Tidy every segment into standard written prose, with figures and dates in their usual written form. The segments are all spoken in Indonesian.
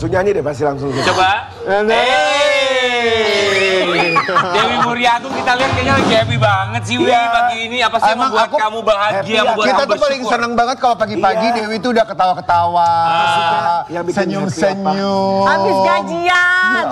Suruh nyanyi deh pasti langsung. Coba. Dewi Muriagung kita lihat kayaknya lagi happy banget sih Wi pagi ini. Apa sih yang membuat kamu bahagia, membuat kita kamu tuh paling seneng banget kalau pagi-pagi Dewi tuh udah ketawa-ketawa, senyum-senyum. Habis gajian.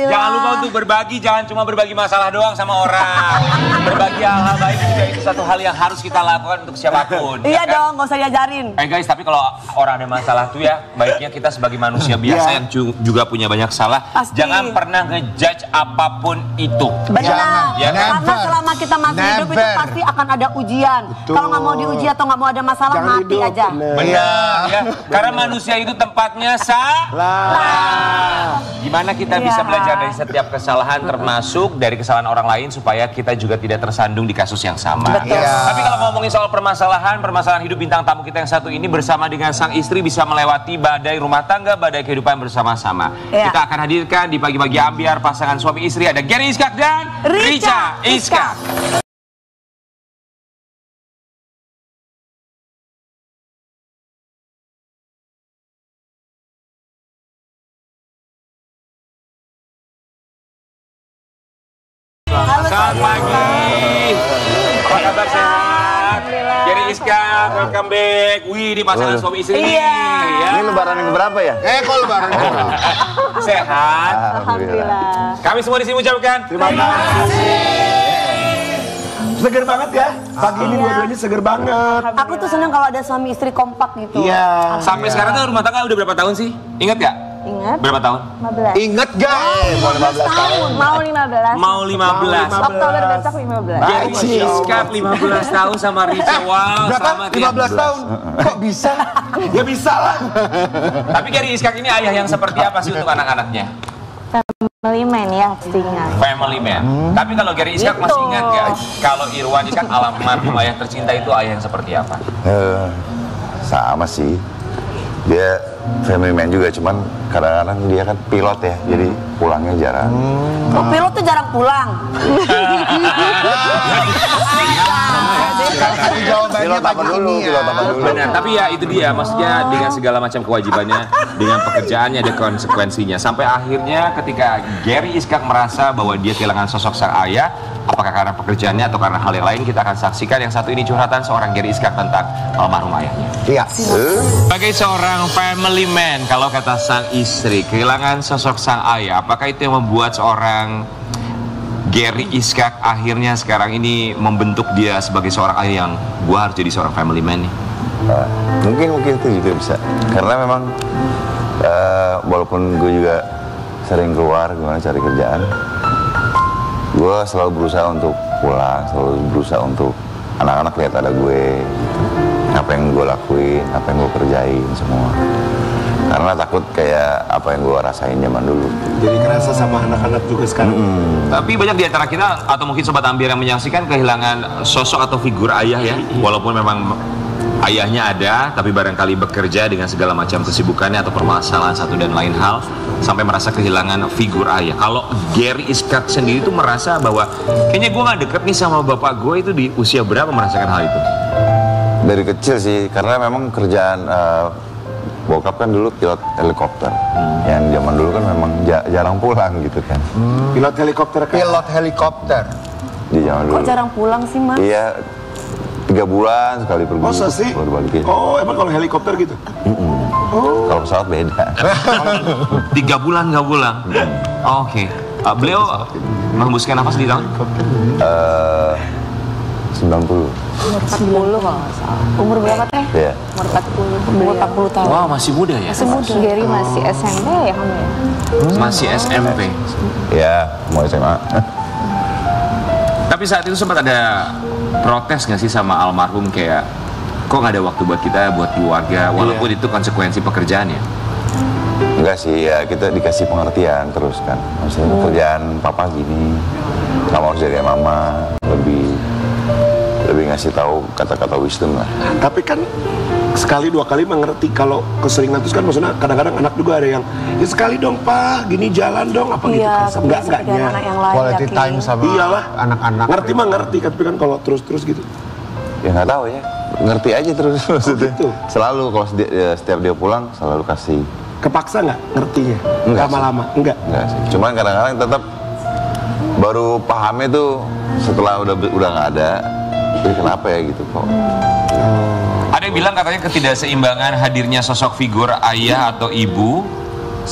Jangan lupa untuk berbagi, jangan cuma berbagi masalah doang sama orang. Berbagi hal-hal baik juga itu satu hal yang harus kita lakukan untuk siapapun. Iya dong, gak usah diajarin. Guys, tapi kalau orang ada masalah tuh ya, baiknya kita sebagai manusia biasa yang juga punya banyak salah, jangan pernah ngejudge apapun itu. Benar, ya, karena selama kita masih hidup itu pasti akan ada ujian. Kalau nggak mau diuji atau nggak mau ada masalah, mati aja. Benar, ya. Karena manusia itu tempatnya salah. Gimana kita bisa belajar dari setiap kesalahan, termasuk dari kesalahan orang lain, supaya kita juga tidak tersandung di kasus yang sama. Tapi kalau ngomongin soal permasalahan hidup bintang tamu kita yang satu ini bersama dengan sang istri bisa melewati badai rumah tangga, badai kehidupan bersama-sama. Kita akan hadirkan di pagi-pagi ambiar pasangan suami istri, ada Gary Iskak dan Richa Iskak. Selamat pagi. Apa kabar, sehat? Gary Iskak, welcome back. Wih, di pasangan suami istri nih. Ini lebaran yang berapa ya? Kok lebaran yang berapa? Sehat. Alhamdulillah. Kami semua di sini mengucapkan terima kasih. Seger banget ya. Pagi ini dua-duanya seger banget. Aku tuh seneng kalau ada suami istri kompak gitu. Iya. Sampai sekarang tuh rumah tangga udah berapa tahun sih? Ingat gak? Ingat? Berapa tahun? 15. Ingat gak? Mau 15 tahun. Mau 15. Mau 15. Oktober besok 15. Gary Iskak 15 tahun sama Richa. Wow, selamat ya. 15 tahun. Kok bisa? Ya bisa lah. Tapi Gary Iskak ini ayah yang seperti apa sih untuk anak-anaknya? Family man ya pastinya. Family man. Tapi kalau Gary Iskak masih ingat gak? Kalau Irwan Iskak almarhum ayah tercinta itu ayah yang seperti apa? Sama sih. Dia family man juga, cuman kadang-kadang dia kan pilot ya, jadi pulangnya jarang. Oh, pilot tuh jarang pulang. Pilot apa dulu? Benar, tapi ya itu dia, maksudnya dengan segala macam kewajibannya, dengan pekerjaannya ada konsekuensinya. Sampai akhirnya ketika Gary Iskak merasa bahwa dia kehilangan sosok sang ayah, apakah karena pekerjaannya atau karena hal yang lain, kita akan saksikan yang satu ini curhatan seorang Gary Iskak tentang almarhum ayahnya. Iya. Sebagai seorang family man, kalau kata sang istri, kehilangan sosok sang ayah, apakah itu yang membuat seorang Gary Iskak akhirnya sekarang ini membentuk dia sebagai seorang ayah yang gua harus jadi seorang family man nih? Mungkin itu juga bisa, karena memang walaupun gue juga sering keluar gimana cari kerjaan, gue selalu berusaha untuk pulang, selalu berusaha untuk anak-anak lihat ada gue, gitu. Apa yang gue lakuin, apa yang gue kerjain semua. Karena takut kayak apa yang gue rasain zaman dulu. Jadi kerasa sama anak-anak juga sekarang. Tapi banyak di antara kita atau mungkin sobat ambiar yang menyaksikan kehilangan sosok atau figur ayah ya. Walaupun memang ayahnya ada, tapi barangkali bekerja dengan segala macam kesibukannya atau permasalahan satu dan lain hal, sampai merasa kehilangan figur ayah. Kalau Gary Iskak sendiri tuh merasa bahwa kayaknya gue gak deket nih sama bapak gue, itu di usia berapa merasakan hal itu? Dari kecil sih, karena memang kerjaan bokap kan dulu pilot helikopter. Yang zaman dulu kan memang jarang pulang gitu kan. Pilot helikopter kan? Pilot helikopter. Di zaman dulu. Kok jarang pulang sih, Mas? Iya, 3 bulan sekali pergi. Masa sih? Baru balikin. Oh, emang kalau helikopter gitu? Kalau pesawat beda. 3 bulan gak pulang? Oke. Beliau menghembuskan nafas di tahun? 90. Umur 40 kalau nggak salah. Umur berapa teh? Iya. Umur 40. Umur 40 tahun. Wow, masih muda ya? Masih muda. Gary masih SMP ya kamu ya? Masih SMP. Ya, mau SMA. Tapi saat itu sempat ada protes nggak sih sama almarhum kayak kok nggak ada waktu buat kita, buat keluarga, walaupun itu konsekuensi pekerjaannya? Enggak sih, ya kita dikasih pengertian terus kan. Maksudnya pekerjaan papa gini, kamu harus jadi mama, lebih ngasih tahu kata-kata wisdom lah. Tapi kan sekali dua kali mengerti. Kalau keseringan terus kan maksudnya kadang-kadang anak juga ada yang ya sekali dong pak, gini jalan dong apa gitu kan. Enggaknya. Quality time sama iyalah anak-anak. Ngerti mah ngerti, tapi kan kalau terus-terus gitu. Ya nggak tahu ya. ngerti aja terus maksudnya. gitu? Selalu kalau setiap dia pulang selalu kasih. Kepaksa nggak ngertinya? Enggak Lama-lama? Enggak? Enggak sih. Cuman kadang-kadang tetap baru pahamnya tuh setelah udah nggak ada. Ini kenapa ya gitu kok? Ada yang bilang katanya ketidakseimbangan hadirnya sosok figur ayah atau ibu,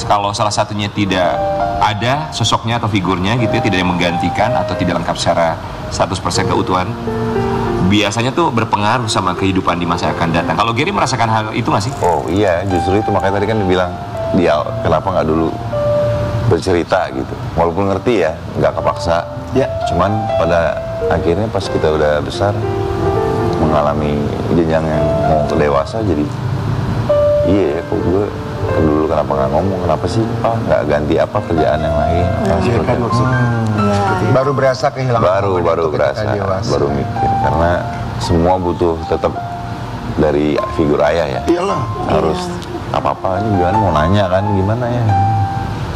kalau salah satunya tidak ada sosoknya atau figurnya gitu ya, tidak yang menggantikan atau tidak lengkap secara 100% keutuhan, biasanya tuh berpengaruh sama kehidupan di masa yang akan datang. Kalau Gary merasakan hal itu nggak sih? Oh iya, justru itu makanya tadi kan dibilang dia kenapa nggak dulu bercerita gitu. Walaupun ngerti ya, nggak kepaksa. Ya. Cuman pada akhirnya pas kita udah besar mengalami jenjang yang mau dewasa, jadi iya kok gue dulu kenapa nggak ngomong, kenapa sih Pak nggak ganti apa kerjaan yang lain, Iya kan maksudnya. Baru berasa kehilangan baru momen itu ketika berasa, dewasa. baru mikir karena semua butuh tetap dari figur ayah ya. Iyalah. Harus apa-apa ini gimana mau nanya kan gimana ya,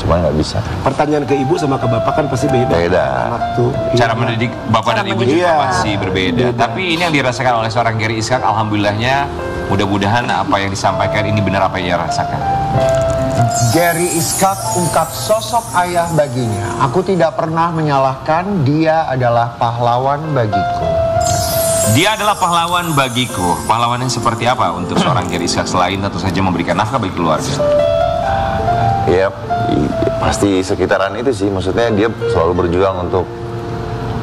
cuman nggak bisa. Pertanyaan ke ibu sama ke bapak kan pasti beda. Beda. Anak tuh. Cara iya. mendidik bapak dan ibu juga Iya. masih berbeda. Tapi ini yang dirasakan oleh seorang Gary Iskak, alhamdulillahnya mudah-mudahan apa yang disampaikan ini benar apa yang ia rasakan. Gary Iskak ungkap sosok ayah baginya. Aku tidak pernah menyalahkan, dia adalah pahlawan bagiku. Dia adalah pahlawan bagiku. Pahlawannya seperti apa untuk seorang Gary Iskak selain tentu saja memberikan nafkah bagi keluarga? Iya, pasti sekitaran itu sih. Maksudnya dia selalu berjuang untuk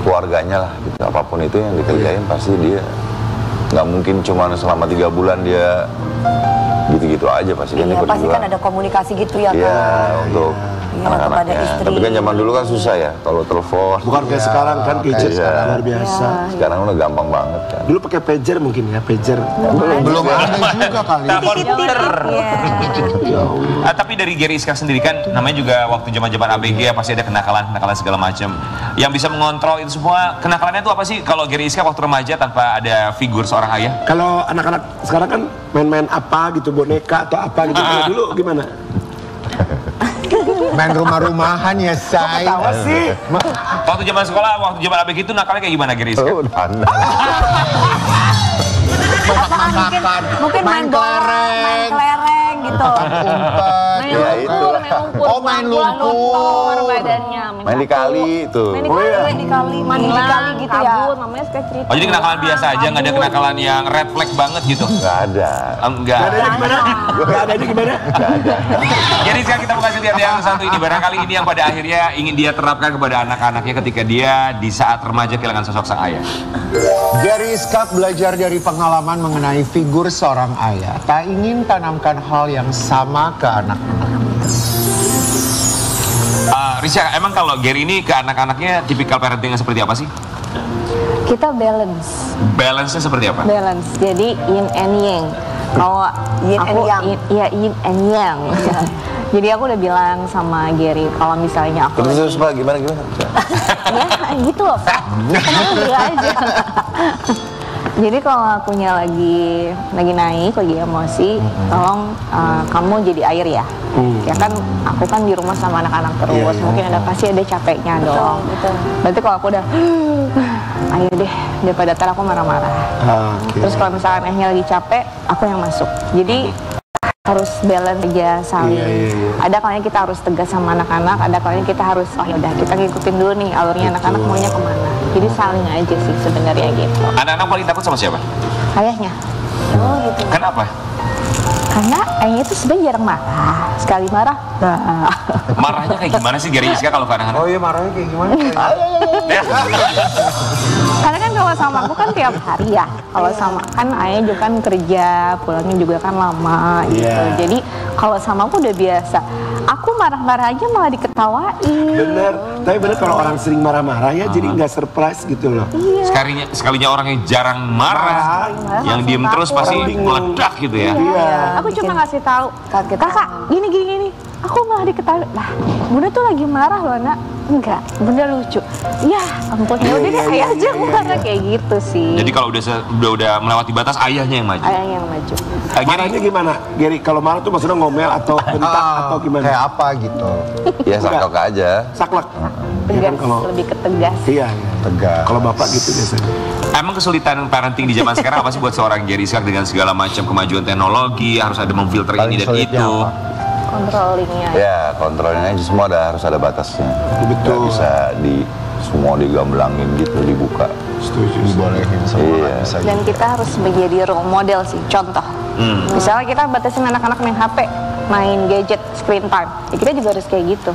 keluarganya lah. Gitu. Apapun itu yang dikerjain pasti dia nggak mungkin cuma selama 3 bulan dia gitu-gitu aja, pasti kan dia Iya, pasti berjuang. kan ada komunikasi gitu ya Iya, kan. untuk Iya, kepada anak-anaknya. istri. Tapi kan zaman dulu kan susah ya, kalau telepon. Bukan kayak sekarang kan gadget Iya. luar biasa. Sekarang udah gampang banget kan. Dulu pakai pager mungkin ya, pager. Belum ada juga kali. Iya. Tapi dari Gary Iskak sendiri kan namanya juga waktu zaman-zaman ABG ya pasti ada kenakalan segala macam. Yang bisa mengontrol itu semua, kenakalannya itu apa sih kalau Gary Iskak waktu remaja tanpa ada figur seorang ayah? Kalau anak-anak sekarang kan main-main apa gitu, boneka atau apa gitu. Kalau dulu gimana? Main rumah-rumahan ya, say. Tawa sih. Waktu zaman sekolah, waktu zaman ABG itu nakalnya kayak gimana Gary Iskak? Oh, udah anda. Mungkin main bola, main kelereng gitu. Main ya, itu. Oh, main lumpur. Badannya. Main di kali itu. Main di kali, mandi di kali gitu ya. Kabur, namanya suka cerita. Oh jadi kenakalan biasa aja, nggak ada kenakalan yang red flag banget gitu? Nggak ada. Enggak. Gak adanya gimana? Gak adanya gimana? Nggak ada. Jadi sekarang kita mau kasih lihat yang satu ini. Barangkali ini yang pada akhirnya ingin dia terapkan kepada anak-anaknya ketika dia di saat remaja kehilangan sosok sang ayah. Gary Iskak belajar dari pengalaman mengenai figur seorang ayah. Tak ingin tanamkan hal yang sama ke anak-anak. Risha, emang kalau Gary ini ke anak-anaknya tipikal parenting yang seperti apa sih? Kita balance. Balance-nya seperti apa? Balance. Jadi yin and yang. Kalau Yin and aku yang. yin and yang. Ya. Jadi aku udah bilang sama Gary kalau misalnya aku Terus Pak, gimana? ya gitu loh Pak. Kenapa dulu aja. Jadi kalau akunya lagi naik, lagi emosi, tolong kamu jadi air ya. Ya kan aku kan di rumah sama anak-anak terus, mungkin pasti ada capeknya dong. Berarti kalau aku udah, ayo deh, daripada ntar aku marah-marah. Terus kalau misalkan ayahnya lagi capek, aku yang masuk. Jadi harus balance aja saling. Ada kalanya kita harus tegas sama anak-anak, ada kalanya kita harus oh yaudah kita ngikutin dulu nih alurnya anak-anak maunya kemana. Jadi saling aja sih sebenarnya gitu. Anak-anak paling takut sama siapa? Ayahnya. Oh gitu. Kenapa? Karena ayahnya itu sebenarnya jarang marah. Sekali marah, bah. Marahnya kayak gimana sih Gary Iskak kalau ke anak-anak? Oh iya, marahnya kayak gimana? Karena kan kalau sama aku kan tiap hari ya. Kalau sama kan ayah juga kan kerja, pulangnya juga kan lama gitu. Jadi kalau sama aku udah biasa. Aku marah-marah aja malah diketawain. Bener. Tapi bener kalau orang sering marah-marah ya jadi nggak surprise gitu loh. Sekalinya orang yang jarang marah, yang diem terus pasti meledak gitu ya. Aku cuma ngasih tahu, kakak gini. Aku malah diketahui. Lah, bunda tuh lagi marah loh nak. Enggak, bunda lucu. Ya ampun, ya udah deh ayah aja marah kayak gitu sih. Jadi kalau udah melewati batas ayahnya yang maju. Ayahnya yang maju. Marahnya gimana? Gary, kalau marah tuh maksudnya ngomel atau bentak atau gimana? Kayak apa gitu? Ya saklek aja. Saklek. Tegas, kalau lebih ke tegas. iya. Tegas. Kalau bapak gitu biasanya. Emang kesulitan parenting di zaman sekarang apa sih buat seorang Gary Iskak dengan segala macam kemajuan teknologi, harus ada memfilter ini dan itu? Controllingnya. Ya, kontrolnya semua harus ada batasnya. Betul. Nggak bisa semua digamblangin gitu, dibuka. Setuju. Dibolehin semua. Bisa Dan kita harus menjadi role model sih, contoh. Misalnya kita batasin anak-anak main HP, main gadget, screen time. Ya kita juga harus kayak gitu.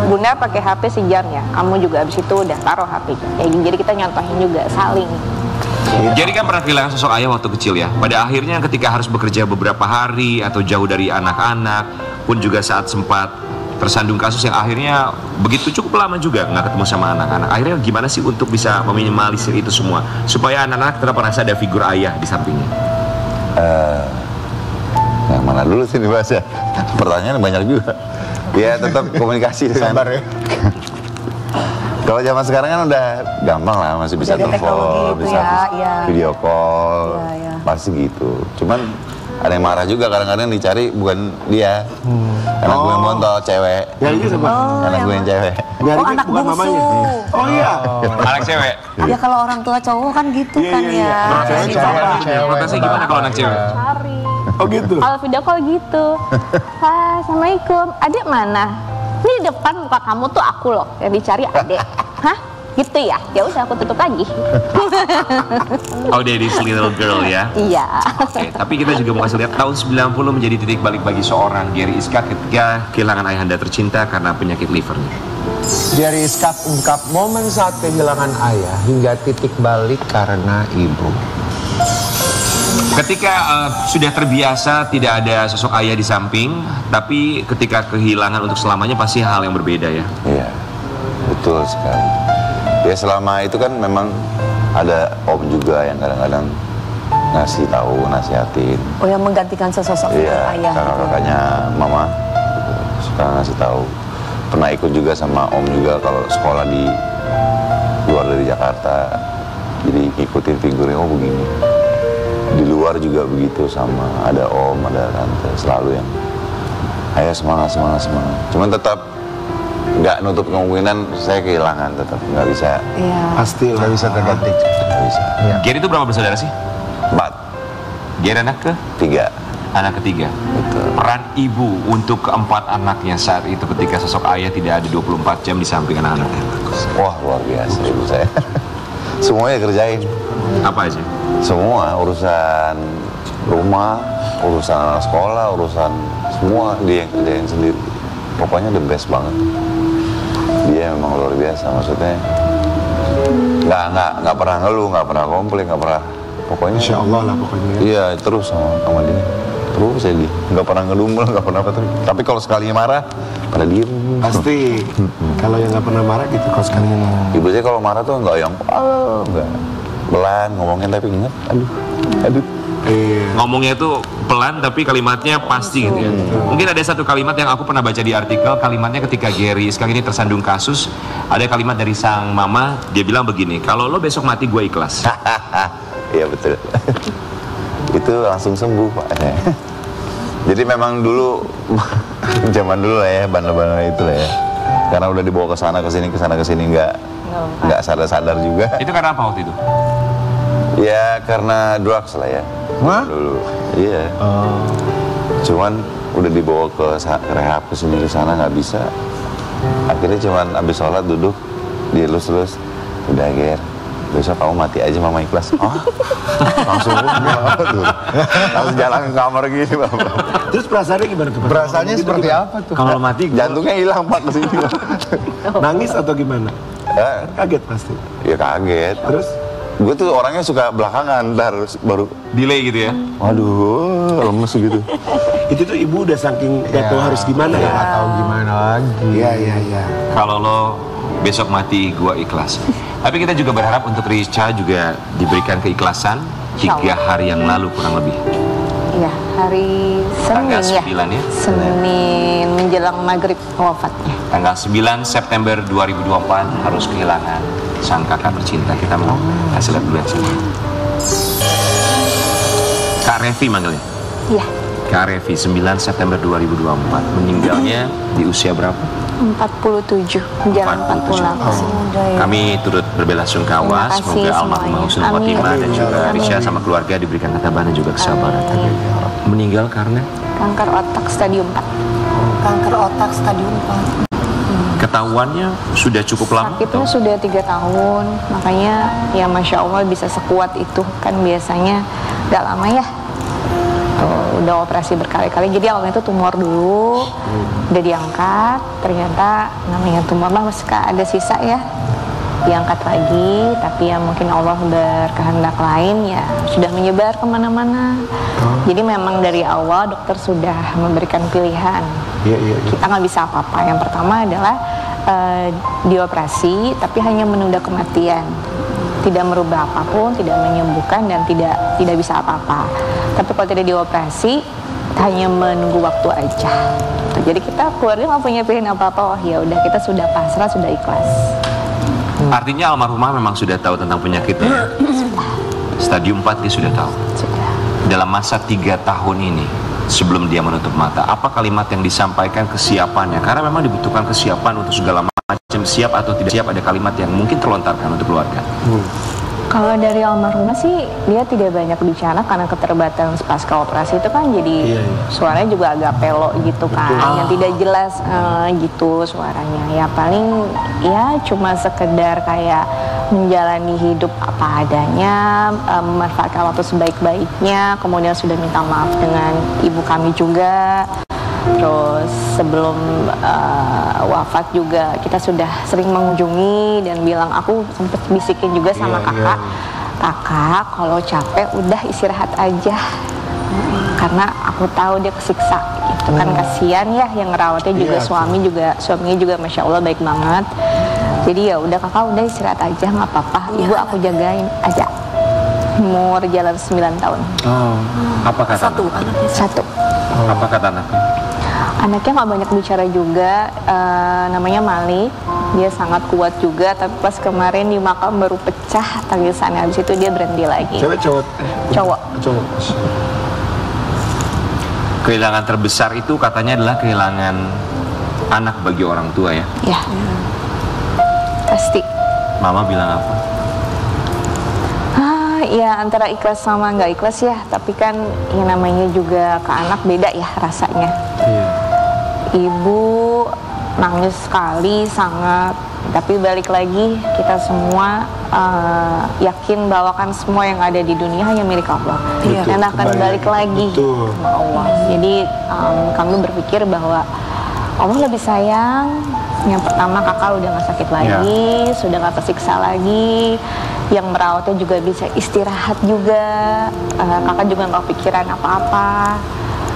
Bunda pakai HP sejam ya, kamu juga abis itu udah taruh HP. Kayak gini, jadi kita nyontohin juga, saling. Jadi kan pernah kehilangan sosok ayah waktu kecil ya. Pada akhirnya ketika harus bekerja beberapa hari atau jauh dari anak-anak, pun juga saat sempat tersandung kasus yang akhirnya begitu cukup lama juga nggak ketemu sama anak-anak. Akhirnya gimana sih untuk bisa meminimalisir itu semua supaya anak-anak tetap merasa ada figur ayah di sampingnya? Yang mana dulu sih dibahas ya? Pertanyaan banyak juga. Ya tetap komunikasi. Sabar ya. Kalau zaman sekarang kan udah gampang lah, masih bisa Udah ada telepon, teknologi bisa itu ya. video call, pasti gitu. Cuman ada yang marah juga kadang-kadang dicari bukan dia, anak gue yang montol cewek, Yang ini sama. anak gue yang cewek. Nyari Oh, anak bukan bungsu. mamanya. Oh iya. Anak cewek. Ya kalau orang tua cowok kan gitu kan ya. Cewek, Protesnya gimana kalau anak cewek? Cari. Oh gitu. Kalau video call gitu. Assalamualaikum. Adik mana? Ini di depan muka kamu tuh aku loh yang dicari adik. Hah? Gitu ya? Ya udah aku tutup lagi. Oh, daddy's little girl ya. Iya. Oke, tapi kita juga mau kasih lihat tahun 90 menjadi titik balik bagi seorang Gary Iskak ketika kehilangan ayahanda tercinta karena penyakit livernya. Gary Iskak ungkap momen saat kehilangan ayah hingga titik balik karena ibu. Ketika sudah terbiasa tidak ada sosok ayah di samping, tapi ketika kehilangan untuk selamanya pasti hal yang berbeda ya. Iya, betul sekali. Ya selama itu kan memang ada om juga yang kadang-kadang ngasih tahu, nasihatin. Oh yang menggantikan sosok Iya, ayah. kakak-kakaknya mama gitu, suka ngasih tahu. Pernah ikut juga sama om juga kalau sekolah di luar dari Jakarta. Jadi ngikutin figurnya, oh begini. Di luar juga begitu sama ada om, ada tante, selalu yang ayo semangat. Cuman tetap nggak nutup kemungkinan saya kehilangan, tetap nggak bisa. Iya. Pasti Nggak bisa tergantikan. Nggak bisa. Gary itu berapa bersaudara sih? 4, Gary anak ke? 3. Anak ketiga. Betul. Peran ibu untuk keempat anaknya saat itu ketika sosok ayah tidak ada 24 jam di samping anak-anaknya. Wah luar biasa ibu saya. Semuanya kerjain. Apa aja? Semua urusan rumah, urusan anak sekolah, urusan semua dia yang kerjain sendiri. Pokoknya the best banget. Dia memang luar biasa, maksudnya nggak pernah ngeluh, nggak pernah komplain, nggak pernah. Pokoknya Insya Allah lah pokoknya. iya terus sama dia. Terus saya nggak pernah ngedumel, nggak pernah apa. Tapi kalau sekalinya marah, pada diem. Pasti. Kalau yang nggak pernah marah gitu kalau sekali. Ibu saya kalau marah tuh nggak yang nggak pelan ngomongin tapi inget, aduh. Ngomongnya itu pelan tapi kalimatnya pasti gitu ya. Mungkin ada satu kalimat yang aku pernah baca di artikel, kalimatnya ketika Gary Iskak ini tersandung kasus, ada kalimat dari sang mama, dia bilang begini, kalau lo besok mati gue ikhlas. Iya betul. Itu langsung sembuh Pak. Jadi memang dulu zaman dulu lah ya, bandel-bandel itu lah ya. Karena udah dibawa ke sana ke sini nggak sadar juga. Itu karena apa waktu itu? Ya karena drugs lah ya. Dulu. Iya. Cuman udah dibawa ke rehab ke sini ke sana nggak bisa. Akhirnya cuman abis sholat duduk dielus-elus. Udah Ger, besok kamu mati aja mama ikhlas. Langsung langsung jalan ke kamar gini Bapak. Terus perasaannya gimana tuh? Perasaannya seperti apa tuh? Kalau mati Jantungnya hilang Pak ke sini. nangis atau gimana? Ya, Kaget pasti. ya kaget. Terus? Gue tuh orangnya suka belakangan, ntar baru Delay gitu ya? waduh, lemes gitu. Itu tuh ibu udah saking gak tahu harus gimana ya. Nggak tahu gimana lagi. Iya. Kalau lo besok mati gue ikhlas. Tapi kita juga berharap untuk Richa juga diberikan keikhlasan 3 hari yang lalu kurang lebih. Iya, hari Senin Tanggal ya. 9 ya? Senin menjelang maghrib wafatnya. Tanggal 9 September 2024 harus kehilangan sang kakak tercinta. Kita mau kasih lihat dulu yang sama. Kak Revi manggilnya. Iya. Kak Revi, 9 September 2024. Meninggalnya di usia berapa? 47, jalan 48. Kami turut berbelasungkawa, semoga almarhumah husnul khotimah dan juga Risha sama keluarga diberikan ketabahan dan juga kesabaran. Meninggal karena kanker otak stadium 4. Kanker otak stadium 4. Ketahuannya sudah cukup lama? Sakitnya sudah 3 tahun, makanya ya Masya Allah bisa sekuat itu. Kan biasanya gak lama ya, tuh, udah operasi berkali-kali. Jadi awalnya itu tumor dulu, udah diangkat, ternyata namanya tumor mah masih ada sisa ya, diangkat lagi, tapi ya mungkin Allah berkehendak lain ya sudah menyebar kemana-mana. Jadi memang dari awal dokter sudah memberikan pilihan. Kita nggak bisa apa-apa. Yang pertama adalah dioperasi, tapi hanya menunda kematian, tidak merubah apapun, tidak menyembuhkan dan tidak bisa apa-apa. Tapi kalau tidak dioperasi, hanya menunggu waktu aja. Jadi kita keluarga nggak punya pilihan apa-apa. Oh ya udah, kita sudah pasrah, sudah ikhlas. Artinya almarhumah memang sudah tahu tentang penyakitnya. Stadium 4 dia sudah tahu. Sudah. Dalam masa 3 tahun ini, sebelum dia menutup mata, apa kalimat yang disampaikan kesiapannya? Karena memang dibutuhkan kesiapan untuk segala macam, siap atau tidak siap, ada kalimat yang mungkin terlontarkan untuk keluarga. Kalau dari almarhumah sih dia tidak banyak bicara karena keterbatasan pasca operasi itu kan, jadi suaranya juga agak pelok gitu kan, yang tidak jelas gitu suaranya. Ya paling ya cuma sekedar kayak menjalani hidup apa adanya, memanfaatkan waktu sebaik-baiknya, kemudian sudah minta maaf dengan ibu kami juga. Terus sebelum wafat juga kita sudah sering mengunjungi dan bilang, aku sempat bisikin juga sama kakak, kakak kalau capek udah istirahat aja, karena aku tahu dia kesiksa gitu kan, kasihan ya yang ngerawatnya juga suaminya juga Masya Allah baik banget. Jadi ya udah kakak udah istirahat aja, nggak apa-apa, ibu aku jagain aja. Umur jalan 9 tahun. Apa kata anaknya? Satu. Apa kata anaknya? Anaknya nggak banyak bicara juga, namanya Malik. Dia sangat kuat juga, tapi pas kemarin di makam baru pecah tangisannya. Habis itu dia berhenti lagi. Cewek cowok? Cowok. Kehilangan terbesar itu katanya adalah kehilangan anak bagi orang tua ya? Ya, pasti. Mama bilang apa? Ya antara ikhlas sama nggak ikhlas ya, tapi kan yang namanya juga ke anak beda ya rasanya. Ibu nangis sekali sangat, tapi balik lagi kita semua yakin bahwa kan semua yang ada di dunia hanya milik Allah dan akan balik lagi sama Allah. Jadi kami berpikir bahwa Allah lebih sayang. Yang pertama kakak udah gak sakit lagi, sudah gak tersiksa lagi, yang merawatnya juga bisa istirahat juga, kakak juga gak pikiran apa-apa.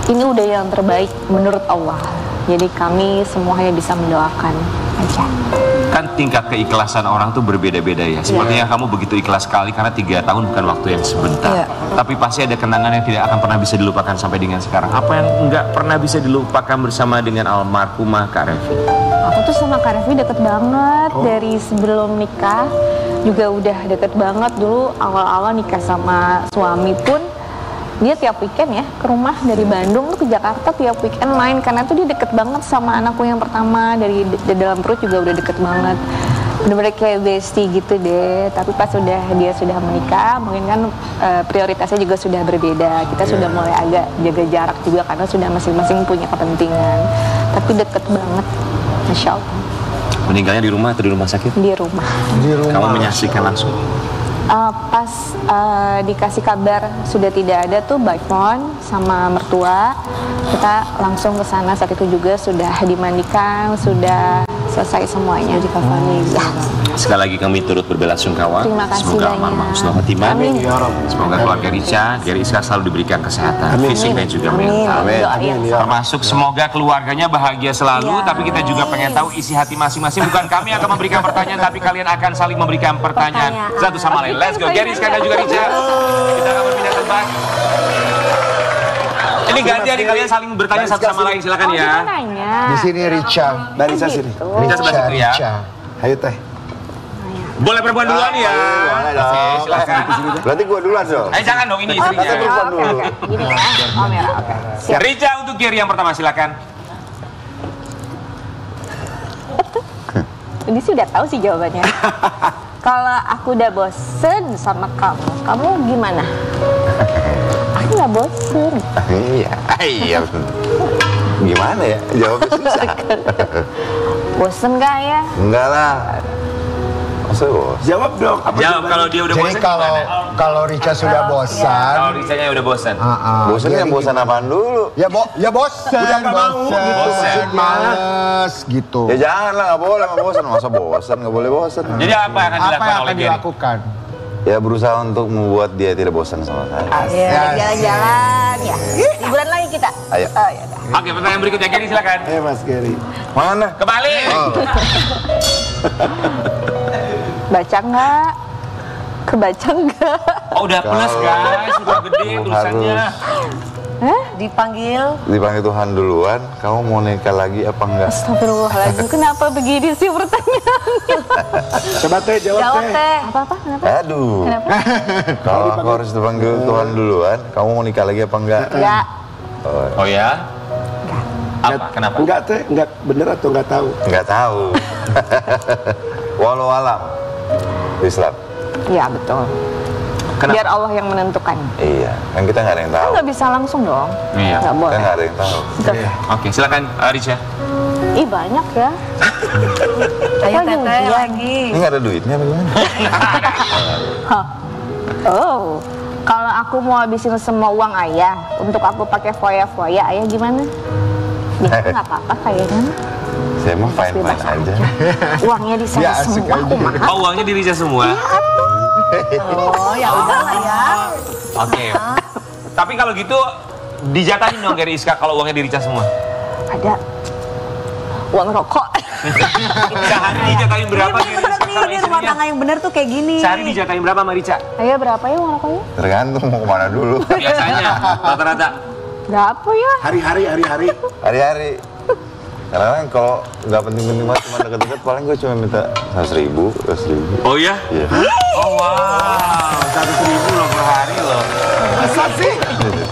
Ini udah yang terbaik menurut Allah. Jadi kami semuanya bisa mendoakan aja. Kan tingkat keikhlasan orang tuh berbeda-beda ya. Sepertinya kamu begitu ikhlas sekali karena 3 tahun bukan waktu yang sebentar. Tapi pasti ada kenangan yang tidak akan pernah bisa dilupakan sampai dengan sekarang. Apa yang nggak pernah bisa dilupakan bersama dengan almarhumah Kak Revi? Aku tuh sama Kak Revi deket banget dari sebelum nikah juga udah deket banget. Dulu awal-awal nikah sama suami pun dia tiap weekend ya ke rumah dari Bandung tuh ke Jakarta, tiap weekend main karena tuh dia deket banget sama anakku yang pertama, dari dalam perut juga udah deket banget, bener-bener kayak bestie gitu deh. Tapi pas dia sudah menikah, mungkin kan prioritasnya juga sudah berbeda. Kita sudah mulai agak jaga jarak juga karena sudah masing-masing punya kepentingan. Tapi deket banget, Masya Allah. Meninggalnya di rumah atau di rumah sakit? Di rumah. Kamu menyaksikan langsung? Pas dikasih kabar sudah tidak ada tuh by phone sama mertua, kita langsung ke sana. Saat itu juga sudah dimandikan, sudah selesai semuanya di kafani. Sekali lagi kami turut berbelasungkawa. Terima kasih Semoga banyak. almarhumah husnul khotimah. Semoga keluarga Risha, Gary Iskak selalu diberikan kesehatan fisik dan juga mental. Termasuk semoga keluarganya bahagia selalu. Tapi kita juga pengen tahu isi hati masing-masing. Bukan kami akan memberikan pertanyaan, tapi kalian akan saling memberikan pertanyaan satu sama lain. Let's go, Gary Iskak dan juga Risha. Kita akan berpindah tempat. Ini gantian nih, kalian saling bertanya satu sama lain, silakan ya. Di sini Richa. Dari Richa sini. Richa sebelah situ ya. Ayo teh. Boleh perempuan duluan ya. Boleh dong. Oke, silakan. Berarti gue duluan dong. Jangan dong, ini istrinya. Kata perempuan dulu. Gini ya. Oh merah, oke. Siap. Rica untuk Gary yang pertama, silakan. Ini sih udah tahu sih jawabannya. Kalau aku udah bosen sama kamu, kamu gimana? Aku nggak bosen. Iya. Gimana ya? Jawabnya susah. Bosen gak ya? Enggak lah. Masa bos? Jawab dong. Apa Jawab jawabannya? kalau dia udah Jadi bosan gimana? kalau Rica sudah bosan, Kalau Ricanya udah bosan. Bosan yang bosan apaan dulu? ya bosan, Udah nggak mau gitu, bosan, maksudnya. males gitu. Ya jangan lah, nggak boleh nggak bosan. Masa bosan? Nggak boleh bosan. Jadi apa yang akan Apa dilakukan yang oleh akan Gary? dilakukan? Ya berusaha untuk membuat dia tidak bosan sama saya. Ya, jalan-jalan ya. Liburan lagi kita. Ayo. Oh, ya udah. Oke, pertanyaan berikutnya Gary, silakan. Mas Gary. Mana? Kembali. Baca nggak? Kebaca nggak? Oh, udah plus guys, udah gede Kamu tulisannya. Dipanggil. Dipanggil Tuhan duluan, kamu mau nikah lagi apa enggak? Astagfirullahaladzim, kenapa begini sih pertanyaannya? Coba teh, jawab Jawab teh. teh. Apa-apa? Kenapa? Aduh. Kenapa? Kalau aku harus dipanggil Tuhan duluan, kamu mau nikah lagi apa enggak? Enggak. Oh ya? Apa? Kenapa? Enggak teh, enggak bener atau enggak tahu? Enggak tahu. Walau alam. Islam. Ya betul. Kenapa? Biar Allah yang menentukan. Iya, kan kita nggak ada yang Kan tahu. nggak bisa langsung dong. Iya. Nggak boleh. Kan nggak ada yang tahu. Betul. Oke, silakan Rica. Ih banyak ya. Ayo Apa teteh ujian? lagi. Ini nggak ada duitnya bagaimana? Oh, kalau aku mau habisin semua uang ayah untuk aku pakai foya-foya, ayah gimana? Bisa nggak apa-apa kayaknya. Saya mah fine Bebas aja. Uangnya di sana Ya, asik semua, aja. aku mah. Oh, uangnya di Rica semua? Oh ya udahlah ya. Oke. Tapi kalau gitu, dijatahin dong Gary Iska kalau uangnya di Rica semua. Ada uang rokok. Sehari dijatahin berapa Ini Gary bener Iska nih, sama ini rumah istrinya? tangga yang bener tuh kayak gini. Sehari dijatahin berapa sama Rica? Ayah berapa ya uang rokoknya? Tergantung mau kemana dulu. Biasanya, rata-rata. Berapa ya? Hari-hari. Hari-hari. Karena kan kalau nggak penting-penting banget cuma deket-deket, paling gue cuma minta 100.000, 200.000. Oh ya? Iya. Oh wow, 100.000 loh per hari loh. Masa sih?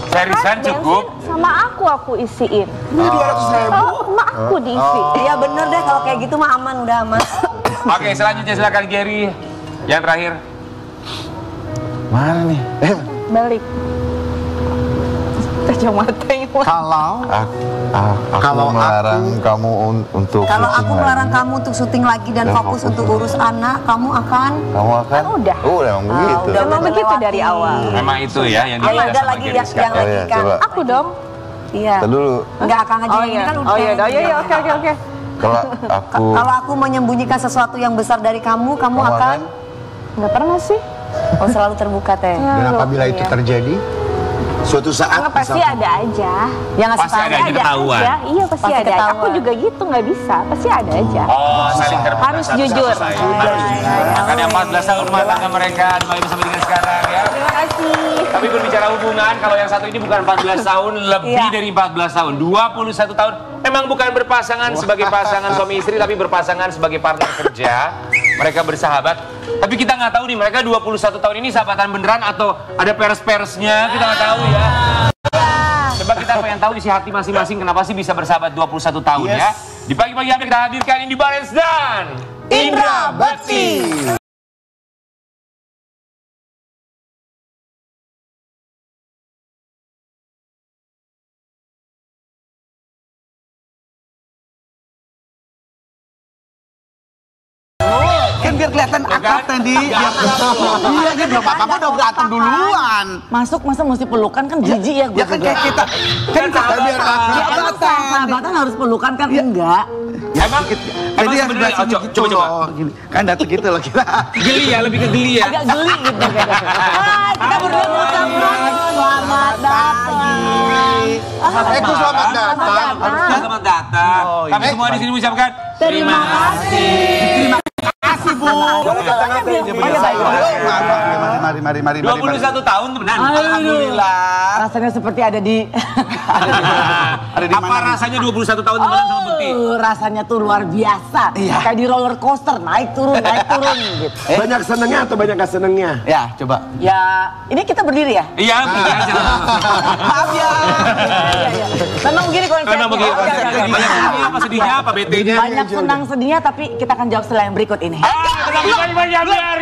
Seriusan cukup? Bensin sama aku isiin. Ini 200.000. Oh, sama aku diisi. Iya bener deh kalau kayak gitu mah aman, udah aman. Oke, selanjutnya silakan Gary. Yang terakhir. Mana nih? Balik. Kacamata yang Kalau Aku Kalau melarang kamu untuk Kalau aku syuting melarang lagi. kamu untuk syuting lagi dan Dan fokus fokus untuk untuk- urus anak, kamu akan Kamu akan? Kan udah. Oh, emang begitu. udah. Memang begitu melewati. dari awal. Memang itu ya yang Ayo, diminta ada sama lagi Gary yang- Iska. yang- Oh iya, Lagi kan. coba. Aku dong. iya. Ntar dulu. Enggak akan aja Oh ini iya. kan udah. Oh iya, oke. Kalau aku Kalau aku menyembunyikan sesuatu yang besar dari kamu, kamu akan Nggak pernah sih. oh selalu terbuka teh. dan apabila itu Iya. terjadi, Suatu saat Nggak, pasti misalkan- ada aja. Yang ngasih Pasti tahu ada aja ketahuan. Aja. Iya pasti, Pasti ada. Aja. ketahuan. Aku juga gitu nggak bisa. Pasti ada aja. Oh, saling terbuka. Harus satu jujur. sama lain. Harus jujur. Makanya 14 tahun rumah tangga mereka dimulai sampai dengan sekarang ya. Terima kasih. Tapi berbicara hubungan, kalau yang satu ini bukan 14 tahun, lebih Iya. dari 14 tahun, 21 tahun. Emang bukan berpasangan sebagai pasangan suami istri, tapi berpasangan sebagai partner kerja. Mereka bersahabat. Tapi kita nggak tahu nih, mereka 21 tahun ini sahabatan beneran atau ada peres-peresnya, kita nggak tahu ya. Coba kita pengen tahu isi hati masing-masing, kenapa sih bisa bersahabat 21 tahun ya. Di pagi-pagi hari kita hadirkan Indi Barens dan Indra Bekti. Kan biar kelihatan akrab tadi. Iya, dia belum apa-apa udah berantem duluan. Masuk masa mesti pelukan kan jijik ya gue Ya kan kayak kita kan biar sahabatan. sahabatan harus pelukan kan enggak. emang Jadi yang sebenarnya sebelah sini oh, gitu coba. loh. Gini. Kan datang gitu loh kita. Geli ya, lebih ke geli ya. Agak geli gitu kayaknya. Hai, kita berdua mengucapkan selamat datang. Eko selamat datang. Harusnya selamat datang. Kami semua di sini mengucapkan terima kasih. Kasih Bu. Mari. 21 tahun temenan. Alhamdulillah. Rasanya seperti ada di Apa rasanya 21 tahun temenan sama Bekti? Rasanya tuh luar biasa. Kayak di roller coaster, naik turun gitu. Banyak senengnya atau banyak gak senengnya? Ya, coba. Ya, ini kita berdiri ya? Iya, berdiri aja. Maaf ya. Memang begini konsepnya. Memang begini konsepnya. Banyak senangnya apa sedihnya apa bete-nya? Banyak senang sedihnya tapi kita akan jawab setelah yang berikut ini. Tenang, banyak biar